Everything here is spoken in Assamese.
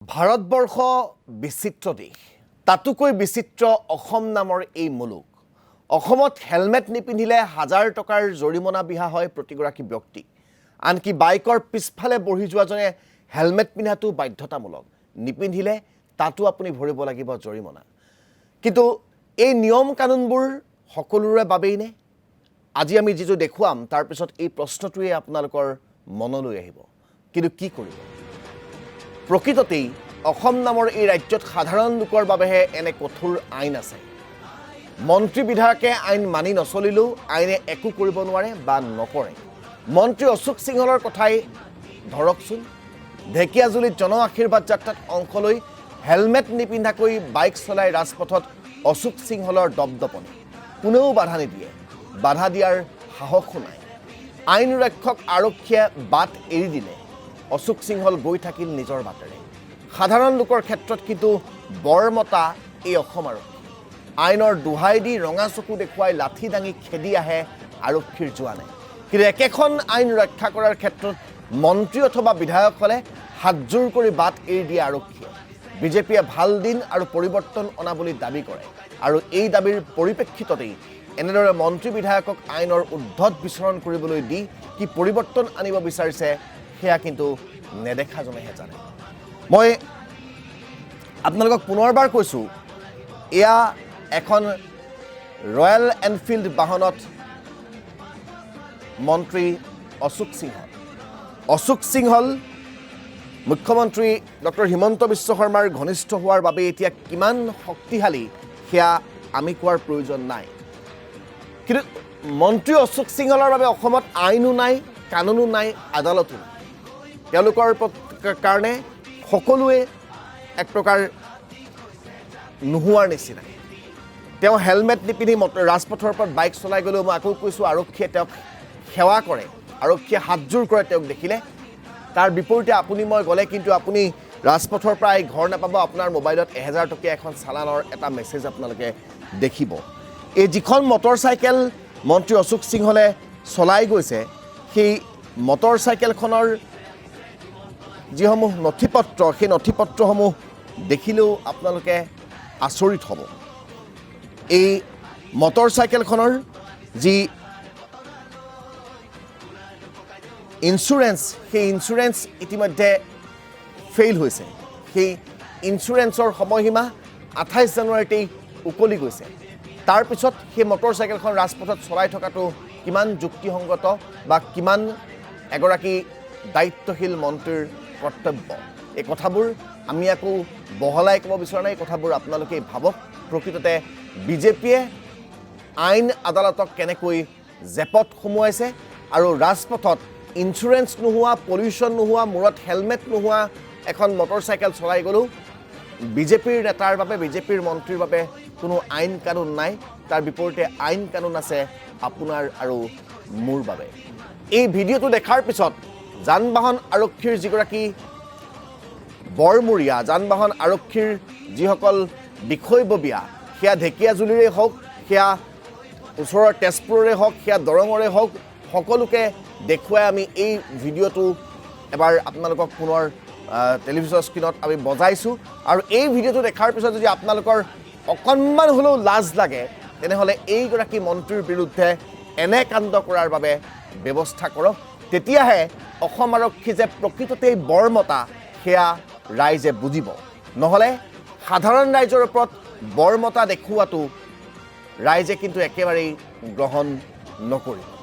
ভাৰতবৰ্ষ বিচিত্ৰ দেশ তাতোকৈ বিচিত্ৰ অসম নামৰ এই মুলুক অসমত হেলমেট নিপিন্ধিলে হাজাৰ টকাৰ জৰিমনা বিহা হয় প্ৰতিগৰাকী ব্যক্তি আনকি বাইকৰ পিছফালে বহি যোৱাজনে হেলমেট পিন্ধাটো বাধ্যতামূলক নিপিন্ধিলে তাতো আপুনি ভৰিব লাগিব জৰিমনা কিন্তু এই নিয়ম কানুনবোৰ সকলোৰে বাবেই নে আজি আমি যেটো দেখুৱাম তাৰ পিছত এই প্ৰশ্নটোৱে আপোনালোকৰ মনলৈ আহিব কিন্তু কি কৰিব প্ৰকৃততেই অসম নামৰ এই ৰাজ্যত সাধাৰণ লোকৰ বাবেহে এনে কঠোৰ আইন আছে মন্ত্ৰী বিধায়কে আইন মানি নচলিলেও আইনে একো কৰিব নোৱাৰে বা নকৰে মন্ত্ৰী অশোক সিংহলৰ কথাই ধৰকচোন ঢেকিয়াজুলিত জন আশীৰ্বাদ যাত্ৰাত অংশ লৈ হেলমেট নিপিন্ধাকৈ বাইক চলাই ৰাজপথত অশোক সিংহলৰ দপদপনি কোনেও বাধা নিদিয়ে বাধা দিয়াৰ সাহসো নাই আইন ৰক্ষক আৰক্ষীয়ে বাট এৰি দিলে অশোক সিংহল গৈ থাকিল নিজৰ বাটেৰে সাধাৰণ লোকৰ ক্ষেত্ৰত কিন্তু বৰমতা এই অসম আৰক্ষী আইনৰ দুহাই দি ৰঙা চকু দেখুৱাই লাঠি দাঙি খেদি আহে আৰক্ষীৰ জোৱানে কিন্তু একেখন আইন ৰক্ষা কৰাৰ ক্ষেত্ৰত মন্ত্ৰী অথবা বিধায়কসকলে হাতজোৰ কৰি বাট এৰি দিয়ে আৰক্ষীয়ে বিজেপিয়ে ভাল দিন আৰু পৰিৱৰ্তন অনা বুলি দাবী কৰে আৰু এই দাবীৰ পৰিপ্ৰেক্ষিততেই এনেদৰে মন্ত্ৰী বিধায়কক আইনৰ উদ্ধত বিচৰণ কৰিবলৈ দি কি পৰিৱৰ্তন আনিব বিচাৰিছে সেয়া কিন্তু নেদেখাজনেহে জানে মই আপোনালোকক পুনৰবাৰ কৈছোঁ এয়া এখন ৰয়েল এনফিল্ড বাহনত মন্ত্ৰী অশোক সিংহল মুখ্যমন্ত্ৰী ডক্টৰ হিমন্ত বিশ্ব শৰ্মাৰ ঘনিষ্ঠ হোৱাৰ বাবে এতিয়া কিমান শক্তিশালী সেয়া আমি কোৱাৰ প্ৰয়োজন নাই কিন্তু মন্ত্ৰী অশোক সিংহলৰ বাবে অসমত আইনো নাই কানুনো নাই আদালতো নাই তেওঁলোকৰ কাৰণে সকলোৱে এক প্ৰকাৰ নোহোৱাৰ নিচিনা তেওঁ হেলমেট নিপিন্ধি ৰাজপথৰ ওপৰত বাইক চলাই গ'লেও মই আকৌ কৈছোঁ আৰক্ষীয়ে তেওঁক সেৱা কৰে আৰক্ষীয়ে হাতজোৰ কৰে তেওঁক দেখিলে তাৰ বিপৰীতে আপুনি মই গ'লে কিন্তু আপুনি ৰাজপথৰ পৰা ঘৰ নাপাব আপোনাৰ মোবাইলত 1000 টকীয়া এখন চালানৰ এটা মেছেজ আপোনালোকে দেখিব এই যিখন মটৰচাইকেল মন্ত্ৰী অশোক সিংহলে চলাই গৈছে সেই মটৰচাইকেলখনৰ যিসমূহ নথিপত্ৰ সেই নথিপত্ৰসমূহ দেখিলেও আপোনালোকে আচৰিত হ'ব এই মটৰচাইকেলখনৰ যি ইঞ্চুৰেঞ্চ সেই ইঞ্চুৰেঞ্চ ইতিমধ্যে ফেইল হৈছে সেই ইঞ্চুৰেঞ্চৰ সময়সীমা 28 জানুৱাৰীতেই উকলি গৈছে তাৰপিছত সেই মটৰচাইকেলখন ৰাজপথত চলাই থকাটো কিমান যুক্তিসংগত বা কিমান এগৰাকী দায়িত্বশীল মন্ত্ৰীৰ কৰ্তব্য এই কথাবোৰ আমি আকৌ বহলাই ক'ব বিচৰা নাই কথাবোৰ আপোনালোকে ভাবক প্ৰকৃততে বিজেপিয়ে আইন আদালতক কেনেকৈ জেপত সোমোৱাইছে আৰু ৰাজপথত ইঞ্চুৰেঞ্চ নোহোৱা পলিউশ্যন নোহোৱা মূৰত হেলমেট নোহোৱা এখন মটৰচাইকেল চলাই গ'লেও বিজেপিৰ নেতাৰ বাবে বিজেপিৰ মন্ত্ৰীৰ বাবে কোনো আইন কানুন নাই তাৰ বিপৰীতে আইন কানুন আছে আপোনাৰ আৰু মোৰ বাবে এই ভিডিঅ'টো দেখাৰ পিছত যান বাহন আৰক্ষীৰ যিগৰাকী বৰমূৰীয়া যান বাহন আৰক্ষীৰ যিসকল বিষয়ববীয়া সেয়া ঢেকিয়াজুলিৰে হওক সেয়া ওচৰৰ তেজপুৰৰে হওক সেয়া দৰঙৰে হওক সকলোকে দেখুৱাই আমি এই ভিডিঅ'টো এবাৰ আপোনালোকক পুনৰ টেলিভিছন স্ক্ৰীণত আমি বজাইছোঁ আৰু এই ভিডিঅ'টো দেখাৰ পিছত যদি আপোনালোকৰ অকণমান হ'লেও লাজ লাগে তেনেহ'লে এইগৰাকী মন্ত্ৰীৰ বিৰুদ্ধে এনে কাণ্ড কৰাৰ বাবে ব্যৱস্থা কৰক তেতিয়াহে অসম আৰক্ষী যে প্ৰকৃততেই বৰমতা সেয়া ৰাইজে বুজিব নহ'লে সাধাৰণ ৰাইজৰ ওপৰত বৰমতা দেখুৱাটো ৰাইজে কিন্তু একেবাৰেই গ্ৰহণ নকৰিব